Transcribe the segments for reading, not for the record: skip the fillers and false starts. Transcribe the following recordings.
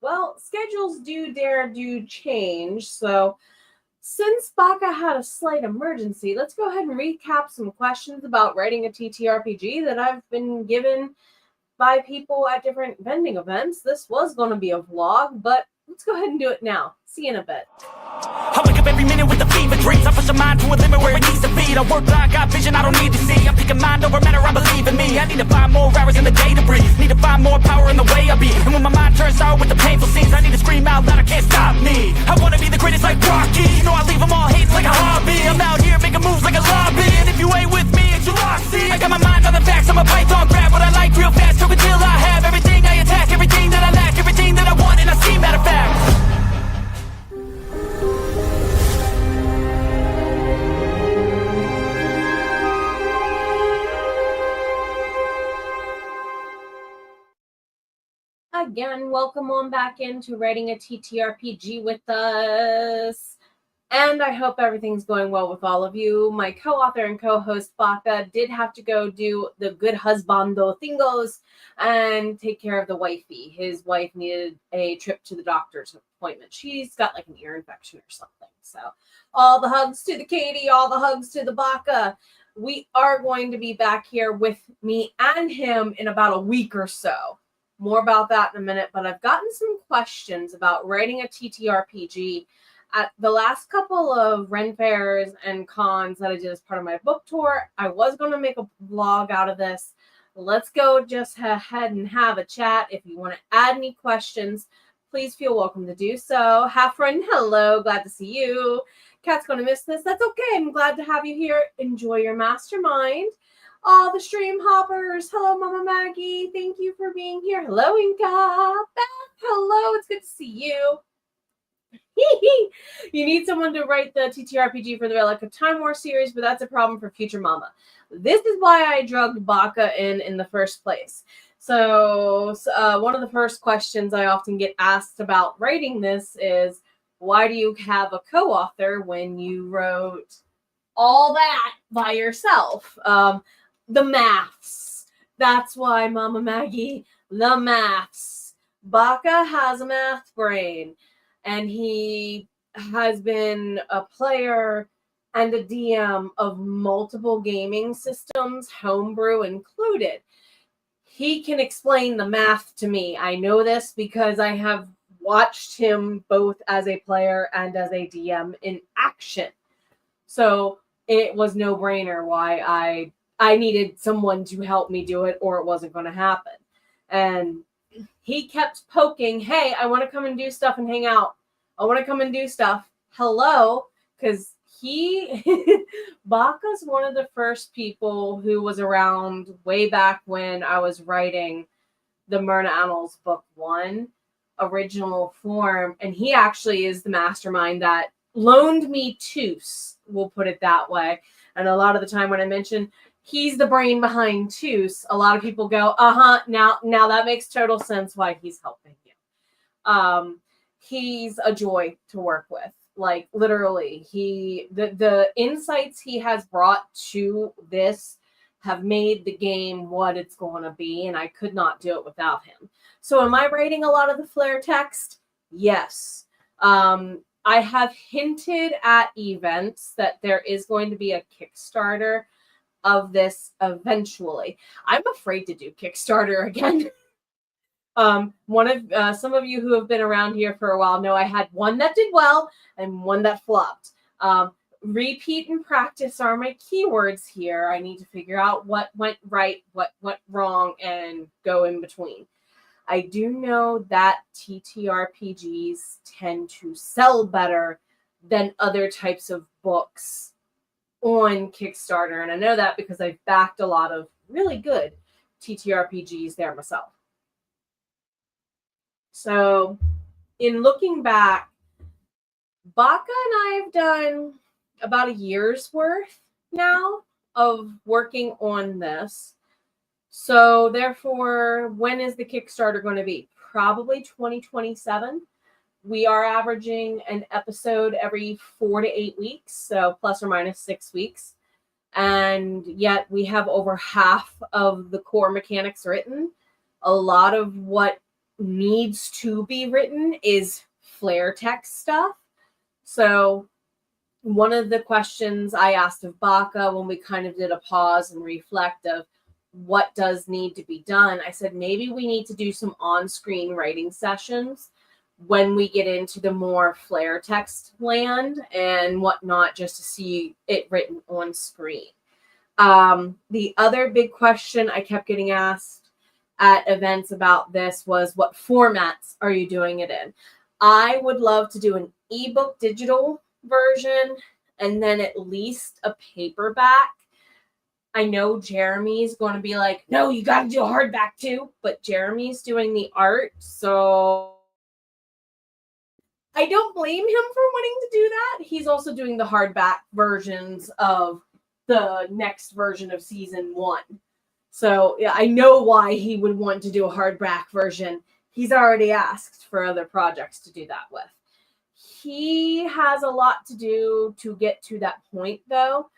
Well, schedules do change, so since Baka had a slight emergency, let's go ahead and recap some questions about writing a TTRPG that I've been given by people at different vending events. This was going to be a vlog, but let's go ahead and do it now. See you in a bit. I wake up every minute with the fever dreams. I push my mind to a limit where it needs to be. I work blind, got vision I don't need to see. I'm picking mind over matter, I believe in me. I need to find more hours in the day to breathe. Need to find more power in the way I be. And when my mind turns sour with the painful scenes, I need to scream out loud, I can't stop me. I wanna be the greatest like Rocky. You know I leave them all hating like a hobby. I'm out here making moves like a lobby. And if you ain't with me, it's your loss. See, I got my mind on the facts, I'm a python, grab what I like real fast. Choke until I have everything I attack, everything that I lack, everything that I want, and I see, matter of fact. Again, welcome on back into writing a TTRPG with us. And I hope everything's going well with all of you. My co-author and co-host Baka did have to go do the good husbando thingos and take care of the wifey. His wife needed a trip to the doctor's appointment. She's got like an ear infection or something. So all the hugs to the Katie, all the hugs to the Baka. We are going to be back here with me and him in about a week or so. More about that in a minute, but I've gotten some questions about writing a TTRPG. At the last couple of Ren fairs and cons that I did as part of my book tour, I was going to make a vlog out of this. Let's go just ahead and have a chat. If you want to add any questions, please feel welcome to do so. Halfren, hello, glad to see you. Kat's going to miss this. That's okay. I'm glad to have you here. Enjoy your mastermind. All the stream hoppers. Hello, Mama Maggie. Thank you for being here. Hello, Inka. Beth, hello. It's good to see you. You need someone to write the TTRPG for the Relic of Time War series, but that's a problem for future Mama. This is why I drugged Baka in the first place. So one of the first questions I often get asked about writing this is, why do you have a co-author when you wrote all that by yourself? The maths. That's why, Mama Maggie, the maths. Baka has a math brain, and he has been a player and a DM of multiple gaming systems, homebrew included. He can explain the math to me. I know this because I have watched him both as a player and as a DM in action. So it was no-brainer why I needed someone to help me do it, or it wasn't going to happen. And he kept poking, hey, I want to come and do stuff and hang out. I want to come and do stuff. Hello? Because Baka's one of the first people who was around way back when I was writing the Myrna Annals Book 1 original form. And he actually is the mastermind that loaned me Toos, we'll put it that way. And a lot of the time when I mention he's the brain behind Toos, a lot of people go, now that makes total sense why he's helping you. He's a joy to work with. Like, literally, the insights he has brought to this have made the game what it's going to be, and I could not do it without him. So am I writing a lot of the flair text? Yes. I have hinted at events that there is going to be a Kickstarter of this eventually. I'm afraid to do Kickstarter again. Some of you who have been around here for a while know I had one that did well and one that flopped. Repeat and practice are my keywords here. I need to figure out what went right, what went wrong, and go in between. I do know that TTRPGs tend to sell better than other types of books on Kickstarter. And I know that because I've backed a lot of really good TTRPGs there myself. So in looking back, Baka and I have done about a year's worth now of working on this. So therefore, when is the Kickstarter going to be? Probably 2027. We are averaging an episode every 4 to 8 weeks, so plus or minus 6 weeks. And yet we have over half of the core mechanics written. A lot of what needs to be written is flair text stuff. So one of the questions I asked of Baka when we kind of did a pause and reflect of what does need to be done, I said maybe we need to do some on-screen writing sessions when we get into the more flair text land and whatnot, just to see it written on screen. The other big question I kept getting asked at events about this was, what formats are you doing it in? I would love to do an ebook digital version and then at least a paperback. I know Jeremy's going to be like, no, you got to do a hardback too, but Jeremy's doing the art, so I don't blame him for wanting to do that. He's also doing the hardback versions of the next version of season 1. So yeah, I know why he would want to do a hardback version. He's already asked for other projects to do that with. He has a lot to do to get to that point, though.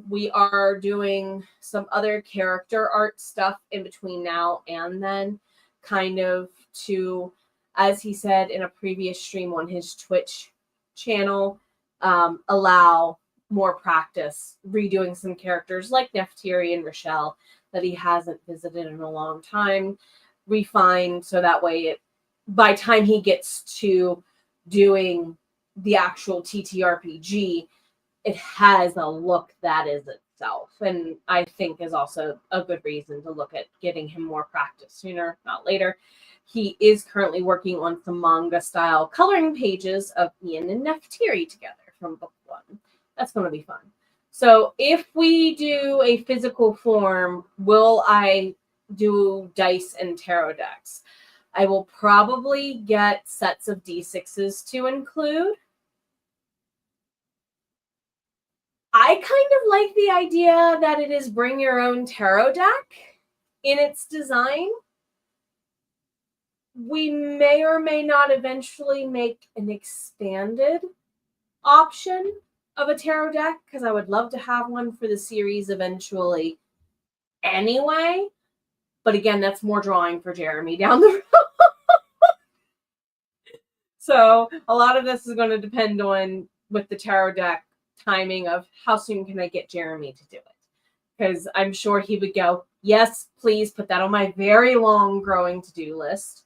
We are doing some other character art stuff in between now and then, kind of to, as he said in a previous stream on his Twitch channel, allow more practice redoing some characters like Neftiri and Rochelle that he hasn't visited in a long time, refined so that way by time he gets to doing the actual TTRPG, it has a look that is itself, and I think is also a good reason to look at getting him more practice sooner, not later. He is currently working on some manga style coloring pages of Ian and Neftiri together from book 1. That's going to be fun. So if we do a physical form, will I do dice and tarot decks? I will probably get sets of D6s to include. I kind of like the idea that it is bring your own tarot deck in its design. We may or may not eventually make an expanded option of a tarot deck, because I would love to have one for the series eventually anyway. But again, that's more drawing for Jeremy down the road. So a lot of this is going to depend on, with the tarot deck, timing of how soon can I get Jeremy to do it. Because I'm sure he would go, yes, please put that on my very long growing to-do list,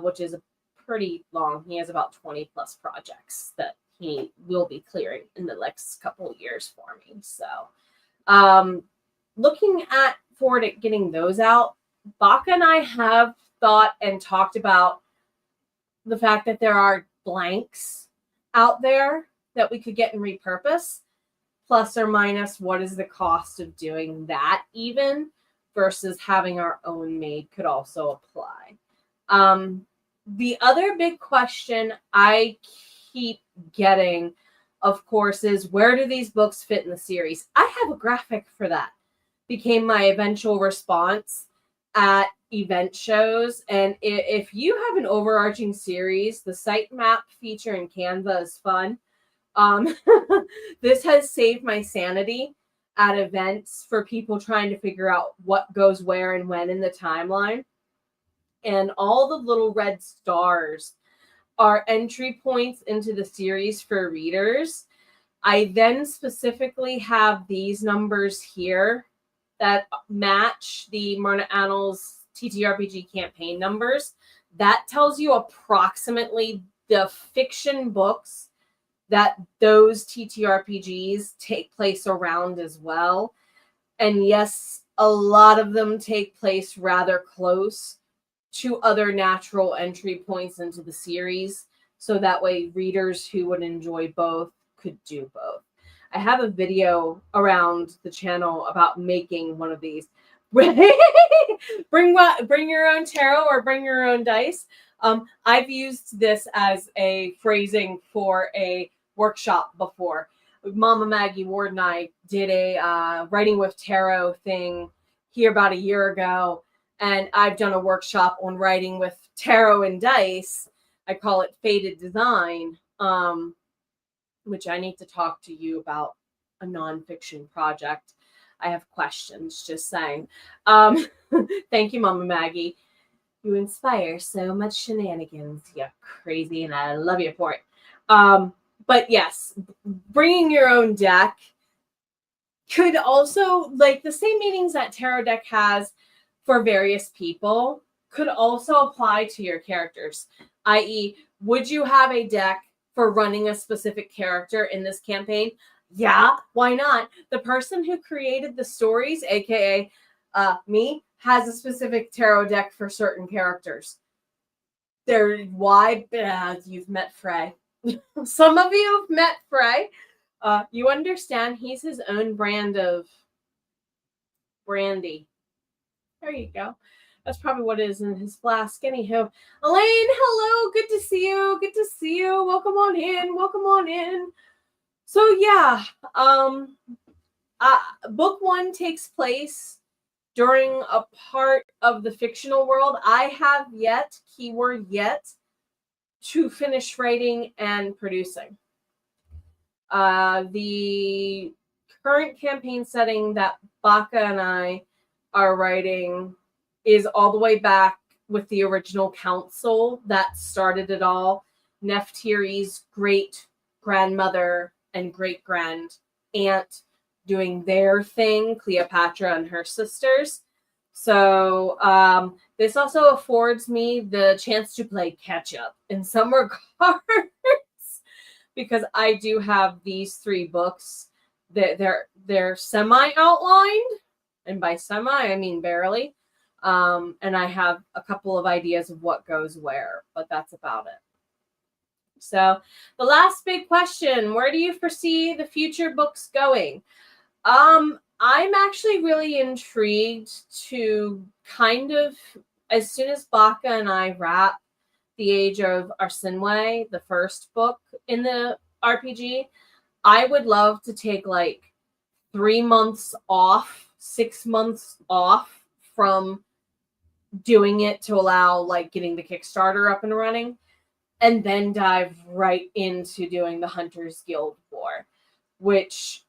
which is a pretty long. He has about 20 plus projects that he will be clearing in the next couple of years for me. So looking at forward at getting those out, Baka and I have thought and talked about the fact that there are blanks out there that we could get and repurpose, plus or minus what is the cost of doing that even versus having our own made could also apply. The other big question I keep getting, of course, is where do these books fit in the series? I have a graphic for that. Became my eventual response at event shows. And if you have an overarching series, the sitemap feature in Canva is fun. This has saved my sanity at events for people trying to figure out what goes where and when in the timeline. And all the little red stars are entry points into the series for readers. I then specifically have these numbers here that match the Marna Annals TTRPG campaign numbers. That tells you approximately the fiction books that those TTRPGs take place around as well. And yes, a lot of them take place rather close to other natural entry points into the series. So that way readers who would enjoy both could do both. I have a video around the channel about making one of these. Bring your own tarot or bring your own dice. I've used this as a phrasing for a workshop before. Mama Maggie Ward and I did a writing with tarot thing here about a year ago, and I've done a workshop on writing with tarot and dice. I call it Faded Design, which I need to talk to you about a nonfiction project. I have questions, just saying. Thank you, Mama Maggie. You inspire so much shenanigans. You're crazy, and I love you for it. But yes, bringing your own deck could also, like the same meanings that tarot deck has for various people, could also apply to your characters. I.e., would you have a deck for running a specific character in this campaign? Yeah, why not? The person who created the stories, aka me, has a specific tarot deck for certain characters. Why? You've met Frey. Some of you have met Frey. You understand he's his own brand of brandy. There you go. That's probably what it is in his flask. Anywho, Elaine, hello. Good to see you. Good to see you. Welcome on in. Welcome on in. So yeah, book one takes place during a part of the fictional world. I have yet, keyword yet, to finish writing and producing. The current campaign setting that Baka and I are writing is all the way back with the original council that started it all. Neftiri's great grandmother and great grand aunt doing their thing, Cleopatra and her sisters. So this also affords me the chance to play catch up in some regards, because I do have these 3 books that they're semi outlined, and by semi I mean barely. And I have a couple of ideas of what goes where, but that's about it. So the last big question, where do you foresee the future books going? I'm actually really intrigued to kind of, as soon as Baka and I wrap The Age of Arsenwe, the first book in the RPG, I would love to take like 3 months off, 6 months off from doing it to allow like getting the Kickstarter up and running, and then dive right into doing the Hunters Guild War, which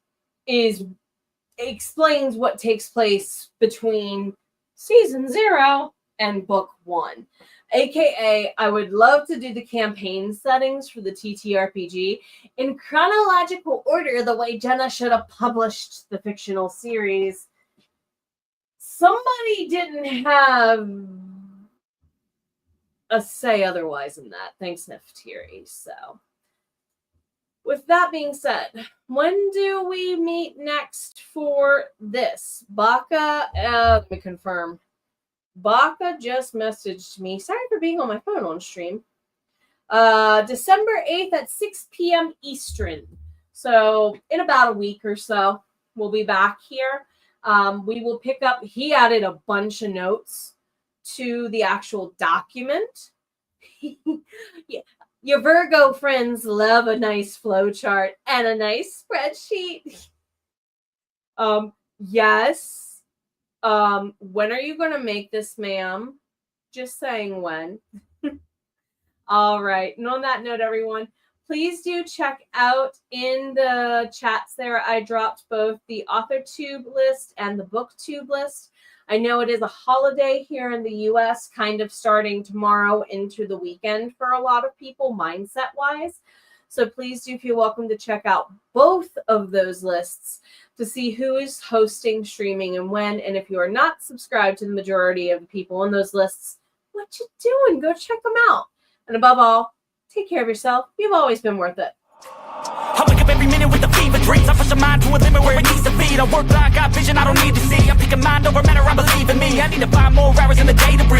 explains what takes place between season 0 and book 1. AKA, I would love to do the campaign settings for the TTRPG in chronological order, the way Jenna should have published the fictional series. Somebody didn't have a say otherwise in that. Thanks, Neftiri. So, with that being said, when do we meet next for this? Baka, let me confirm. Baka just messaged me. Sorry for being on my phone on stream. December 8th at 6 p.m. Eastern. So, in about a week or so, we'll be back here. We will pick up, he added a bunch of notes to the actual document. Yeah. Your Virgo friends love a nice flow chart and a nice spreadsheet. Yes. When are you going to make this, ma'am? Just saying when. All right. And on that note, everyone, please do check out in the chats there. I dropped both the authortube list and the booktube list. I know it is a holiday here in the US, kind of starting tomorrow into the weekend for a lot of people, mindset-wise. So please do feel welcome to check out both of those lists to see who is hosting, streaming, and when. And if you are not subscribed to the majority of the people on those lists, what you doing? Go check them out. And above all, take care of yourself. You've always been worth it. I wake up every minute with the fever dreams. I push my mind to a limit where it needs to be. I work blind, got vision I don't need to see. I'm picking mind over matter, I believe in me. I need to find more hours in the day to breathe.